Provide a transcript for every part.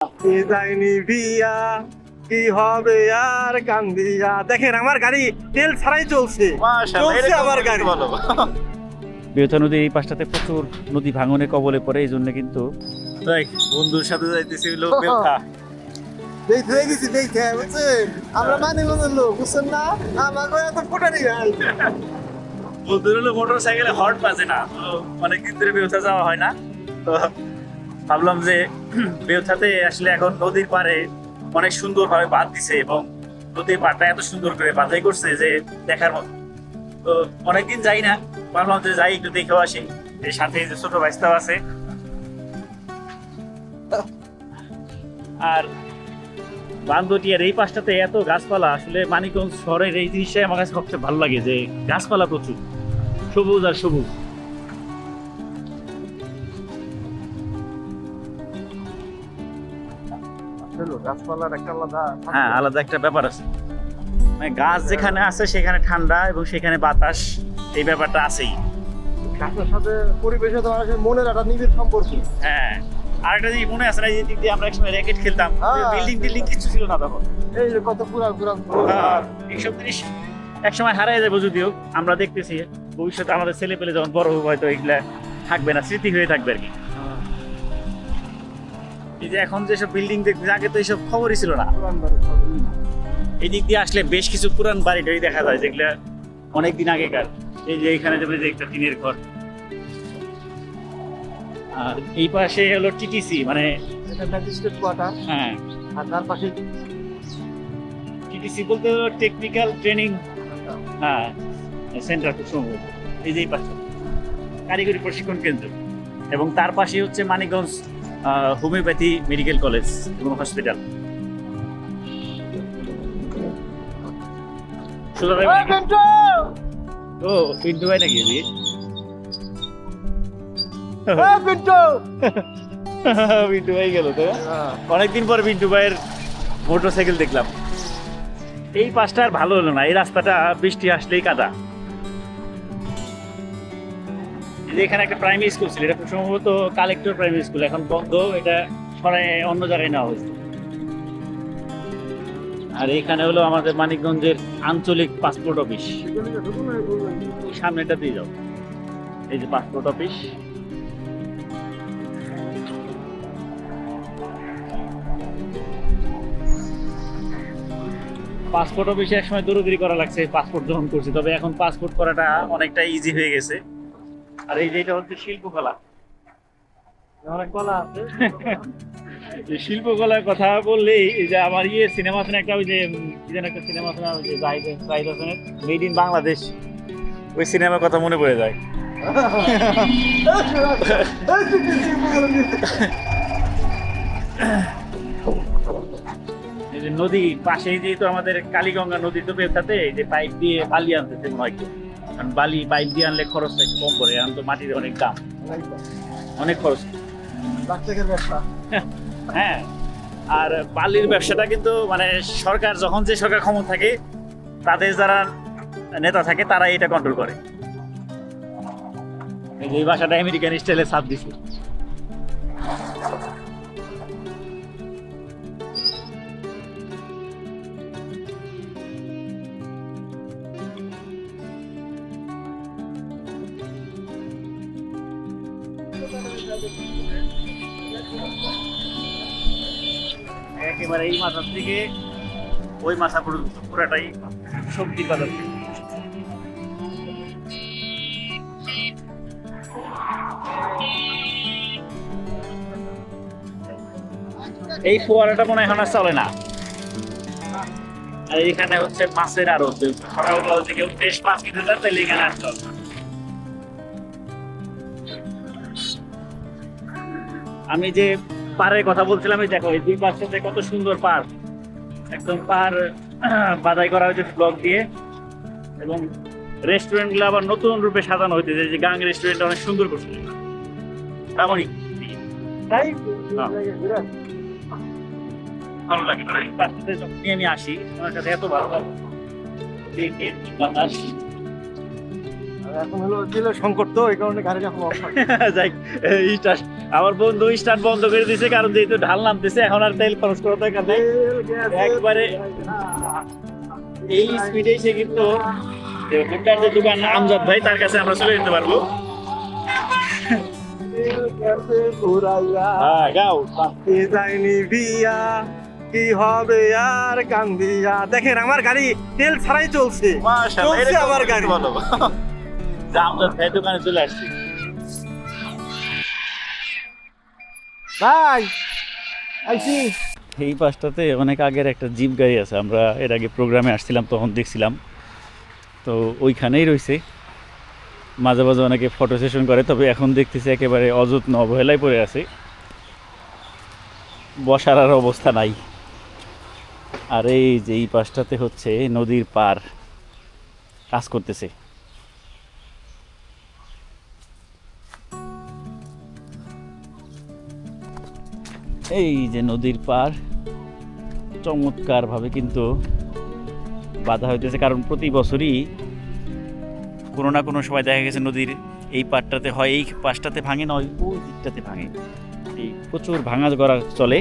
যায়নি বিয়া কি হবে আর কান্দিয়া। দেখেন আমার গাড়ি তেল ছাড়াই চলছে চলছে আমার গাড়ি। বেউথা নদীর এই পাশটাতে প্রচুর নদী ভাঙনের কবলে পড়ে, এই জন্য কিন্তু বন্ধুর সাথে যাইতেছি লোক বেউথা। দেখতে গেছি দেখতে বুঝছেন, আমরা মানিগঞ্জের লোক বুঝছেন না, আমাকে এত ফুটানি নাই। বন্ধুর হলো মোটর সাইকেলে হর্ন বাজে না, তো অনেকদিন ধরে বেউথা যাওয়া হয় না, তো ভাবলাম যে বেউথাতে আসলে এখন নদীর পাড়ে অনেক সুন্দর ভাবে বাঁধ দিছে এবং নদীর পাড়টা এত সুন্দর করে বাঁধাই করছে যে দেখার মতো। তো অনেকদিন যাই না, ভাবলাম যে যাই একটু দেখেও আসি। এর সাথে যে ছোট ভাইস্তাও আছে। আর বান্দটিয়ার এই পাশটাতে এত গাছপালা, আসলে মানিকগঞ্জ শহরের এই জিনিসটাই আমার কাছে সবচেয়ে ভালো লাগে যে গাছপালা প্রচুর, সবুজ আর সবুজ। গাছপালার একটা আলাদা, হ্যাঁ, আলাদা একটা ব্যাপার আছে। মানে গাছ যেখানে আছে সেখানে ঠান্ডা এবং সেখানে বাতাস, এই ব্যাপারটা আছেই। গাছের সাথে পরিবেশের সাথে মানুষের মনের একটা নিবিড় সম্পর্ক। হ্যাঁ, আর একটা জিনিস মনে আছে না, এই দিক দিয়ে আমরা একসময় র্যাকেট খেলতাম, বিল্ডিং টিল্ডিং কিছু ছিল না তখন। এই যে কত পুরা পুরা এইসব জিনিস একসময় হারাই যাবো, যদিও আমরা দেখতেছি ভবিষ্যতে আমাদের ছেলে পেলে যখন বড় হবে হয়তো এগুলা থাকবে না, স্মৃতি হয়ে থাকবে আর কি। এই যে এখন যেসব বিল্ডিং দেখতেছি, আগে তো এইসব খবরই ছিল না। এই দিক দিয়ে আসলে বেশ কিছু পুরান বাড়ি টাড়ি দেখা যায় যেগুলা অনেকদিন আগেকার। এই যে এখানে যাবে যে একটা টিনের ঘর, আর এই পাশে হলো টিটিসি, মানে ম্যাজিস্ট্রেট কোয়ার্টার। হ্যাঁ, আর তার পাশে টিটিসি বলতে হলো টেকনিক্যাল ট্রেনিং হ্যাঁ সেন্টার, খুব সম্ভবত। এই যে এই পাশে কারিগরি প্রশিক্ষণ কেন্দ্র, এবং তার পাশে হচ্ছে মানিকগঞ্জ হোমিওপ্যাথি মেডিকেল কলেজ এবং হসপিটাল। ও পিন্টু ভাই নাকি? পিন্টু ভাই গেল তো, অনেকদিন পর পিন্টু ভাইয়ের মোটর সাইকেল দেখলাম। এই পাশটা আর ভালো হলো না, এই রাস্তাটা বৃষ্টি আসলেই কাদা। এখানে একটা প্রাইমারি স্কুল ছিল, এটা খুব সম্ভবত কালেক্টর প্রাইমারি স্কুল, এখন বন্ধ, এটা সরাই অন্য জায়গায় নেওয়া হয়েছে। আর এখানে হলো আমাদের মানিকগঞ্জের আঞ্চলিক পাসপোর্ট অফিস, সামনেটা দিয়ে যাও, এই যে পাসপোর্ট অফিস। পাসপোর্ট অফিসে একসময় দৌড়দৌড়ি করা লাগছে পাসপোর্ট গ্রহণ করছি, তবে এখন পাসপোর্ট করাটা অনেকটা ইজি হয়ে গেছে। আর এই যেটা হচ্ছে শিল্পকলা, অনেক কলা আছে। এই শিল্পকলার কথা বললেই এই যে আমার সিনেমা আছে না একটা, ওই যে কি যেন একটা সিনেমা আছে না, ওই যে জাহিদ হাসানের মেড ইন বাংলাদেশ, ওই সিনেমার কথা মনে পড়ে যায়। এই যে নদী পাশেই যেহেতু আমাদের কালীগঙ্গা নদী, তো বেউথাতে এই যে পাইপ দিয়ে বালি আনতেছে মনে হয়, কারণ বালি পাইপ দিয়ে আনলে খরচটা একটু কম পড়ে, এখন তো মাটির অনেক দাম, অনেক খরচ। হ্যাঁ, আর বালির ব্যবসাটা কিন্তু মানে সরকার, যখন যে সরকার ক্ষমতা থাকে তাদের যারা নেতা থাকে তারা এটা কন্ট্রোল করে। এই ভাষাটা আমেরিকান স্টাইলে ছাপ দিছে। একেবারে এই মাথা থেকে ওই মাথা পর্যন্ত পুরাটাই সবজি বাজার। এই ফোয়ারাটা মনে হয় এখন আর চলে না। আর এখানে হচ্ছে মাছের আড়ত, সকালবেলা থেকে বেশ মাছ কিনতে চান তাহলে এখানে আসতে হবে। আমি যে পাহাড়ের কথা বলছিলাম, এই দেখো এই দুই পাশে কত সুন্দর পাহাড়, একদম পাহাড় বাধাই করা হয়েছে ব্লক দিয়ে, এবং রেস্টুরেন্ট গুলো আবার নতুন রূপে সাজানো হইতেছে। যে গাং রেস্টুরেন্ট অনেক সুন্দর করছে, তেমনই ভালো লাগে। যখনই আমি আসি আমার কাছে এত ভালো লাগে। এখন হলো সংকট, তো এই কারণে গাড়িটা এখন যাই আমার বন্ধু স্টার্ট বন্ধ করে দিয়েছে, কারণ যেহেতু ঢাল নামতেছে এখন আর তেল খরচ করা দরকার নেই। একবারে এই স্পিডে এসে কিন্তু হুন্ডার যে দোকান আমজাদ ভাই, তার কাছে আমরা চলে যেতে পারবো। হ্যাঁ, গাও। যায়নি বিয়া কি হবে আর কান্দিয়া। দেখেন আমার গাড়ি তেল ছাড়াই চলছে। মাশাআল্লাহ, চলছে এরকম আমার গাড়ি। বলো। যে আমজাদ ভাই দোকানে চলে আসছি। ভাই আইছি। এই পাশটাতে অনেক আগের একটা জিপ গাড়ি আছে, আমরা এর আগে প্রোগ্রামে আসছিলাম তখন দেখছিলাম, তো ওইখানেই রয়েছে। মাঝে মাঝে অনেকে ফটো সেশন করে, তবে এখন দেখতেছি একেবারে অযত্ন অবহেলায় পড়ে আছে, বসার আর অবস্থা নাই। আর এই যে এই পাশটাতে হচ্ছে নদীর পার কাজ করতেছে। এই যে নদীর পার চমৎকার ভাবে কিন্তু বাধা হইতেছে, কারণ প্রতি বছরই কোনো না কোনো সময় দেখা গেছে নদীর এই পাড়টাতে হয়, এই পাশটাতে ভাঙে, নয় ওই দিকটাতে ভাঙে। এই প্রচুর ভাঙা গড়া চলে।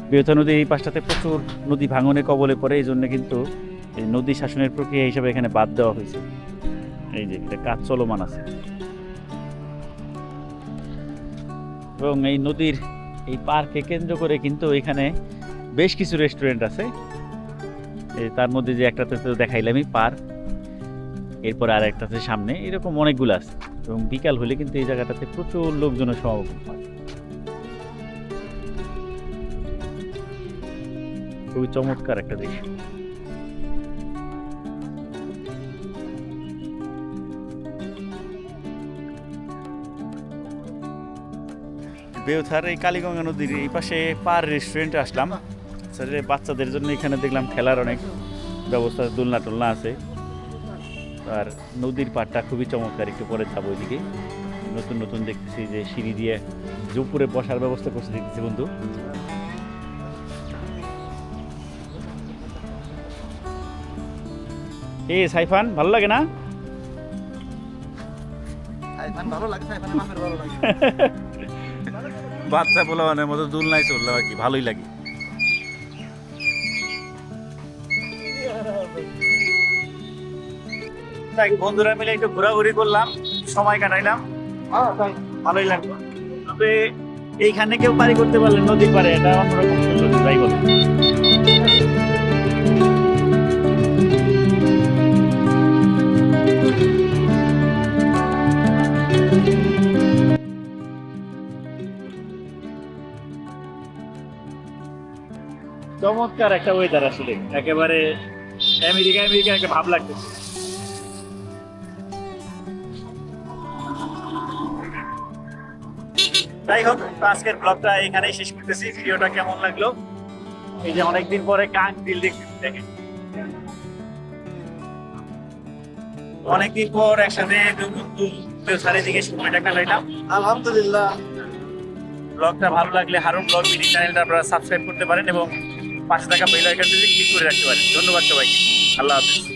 বেউথা নদীর এই পাশটাতে প্রচুর নদী ভাঙনের কবলে পড়ে, এই জন্য কিন্তু এই নদী শাসনের প্রক্রিয়া হিসাবে এখানে বাদ দেওয়া হয়েছে। এই যে এটা কাজ চলমান আছে, এবং এই নদীর এই পার্ককে কেন্দ্র করে কিন্তু এখানে বেশ কিছু রেস্টুরেন্ট আছে। তার মধ্যে যে একটাতে তো দেখাইলামই পার্ক, এরপর আর একটা আছে সামনে, এরকম অনেকগুলো আছে। এবং বিকাল হলে কিন্তু এই জায়গাটাতে প্রচুর লোকজনের সমাগম হয়। খুবই চমৎকার একটা দৃশ্য। বেউথার এই কালীগঙ্গা নদীর এই পাশে পার রেস্টুরেন্টে আসলাম। স্যার বাচ্চাদের জন্য এখানে দেখলাম খেলার অনেক ব্যবস্থা, দোলনা টোলনা আছে। আর নদীর পাড়টা খুবই চমৎকার, একটু পরে যাবো ওইদিকে। নতুন নতুন দেখতেছি যে সিঁড়ি দিয়ে উপরে বসার ব্যবস্থা করছে দেখতেছি বন্ধু। এ সাইফান ভালো লাগে না? বাচ্চা পোলাপানের মতো দোলনায় চললাম আর কি, ভালোই লাগে। বন্ধুরা মিলে একটু ঘোরাঘুরি করলাম, সময় কাটাইলাম, ভালোই লাগলো। তবে এইখানে কেউ পারি করতে পারলেন নদীর পারে, এটা অন্যরকম সুন্দর, তাই বলো। চমৎকার একটা ওয়েদার, আসলে একেবারে আমেরিকা আমেরিকা একটা ভাব লাগতেছে। যাই হোক, আজকের ব্লগটা এখানেই শেষ করতেছি। ভিডিওটা কেমন লাগলো? এই যে অনেকদিন পরে কাং দিল দেখতেছি, দেখেন অনেকদিন পর একসাথে চারিদিকে সময়টা কাটাইলাম। আলহামদুলিল্লাহ। ব্লগটা ভালো লাগলে হারুন ব্লগ মিনি চ্যানেলটা আপনারা সাবস্ক্রাইব করতে পারেন এবং পাশে থাকা বেল আইকনটি ক্লিক করে রাখতে পারেন। ধন্যবাদ সবাইকে, আল্লাহ হাফেজ।